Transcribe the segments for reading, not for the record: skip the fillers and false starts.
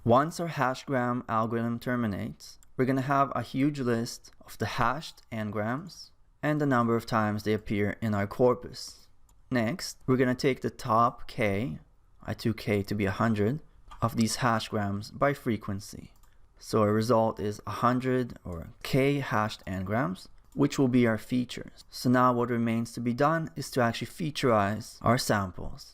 Once our hashgram algorithm terminates, we're going to have a huge list of the hashed n-grams and the number of times they appear in our corpus. Next, we're going to take the top k, I took k to be 100, of these hashgrams by frequency. So our result is 100 or k hashed n-grams, which will be our features. So now what remains to be done is to actually featureize our samples.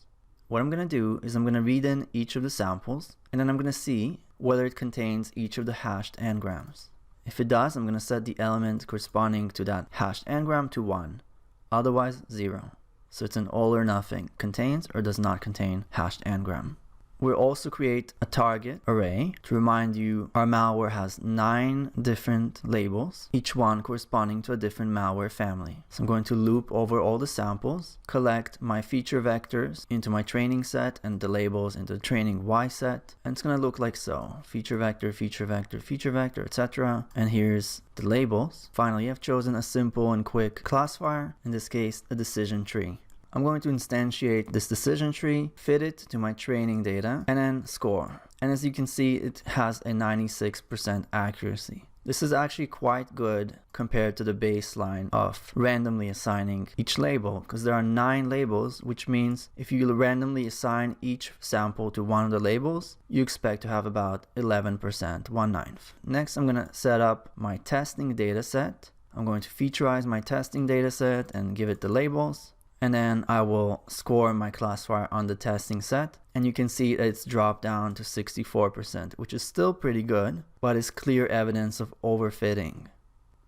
What I'm going to do is I'm going to read in each of the samples, and then I'm going to see whether it contains each of the hashed n-grams. If it does, I'm going to set the element corresponding to that hashed n-gram to 1, otherwise 0. So it's an all or nothing, contains or does not contain hashed n-gram. We'll also create a target array. To remind you, our malware has 9 different labels, each one corresponding to a different malware family. So I'm going to loop over all the samples, collect my feature vectors into my training set and the labels into the training Y set. And it's going to look like so. Feature vector, feature vector, feature vector, etc. And here's the labels. Finally, I've chosen a simple and quick classifier, in this case, a decision tree. I'm going to instantiate this decision tree, fit it to my training data, and then score. And as you can see, it has a 96% accuracy. This is actually quite good compared to the baseline of randomly assigning each label, because there are 9 labels, which means if you randomly assign each sample to one of the labels, you expect to have about 11%, 1/9. Next, I'm going to set up my testing data set. I'm going to featureize my testing data set and give it the labels. And then I will score my classifier on the testing set. And you can see that it's dropped down to 64%, which is still pretty good, but is clear evidence of overfitting.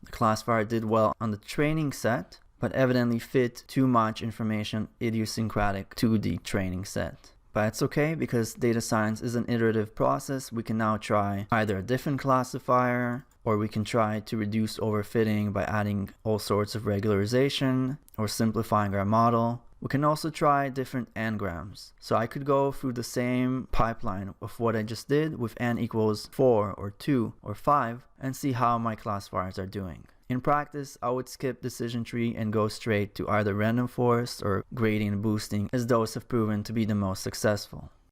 The classifier did well on the training set, but evidently fit too much information idiosyncratic to the training set. But it's okay, because data science is an iterative process. We can now try either a different classifier, or we can try to reduce overfitting by adding all sorts of regularization or simplifying our model. We can also try different n-grams. So I could go through the same pipeline of what I just did with n equals 4 or 2 or 5 and see how my classifiers are doing. In practice, I would skip decision tree and go straight to either random forest or gradient boosting, as those have proven to be the most successful.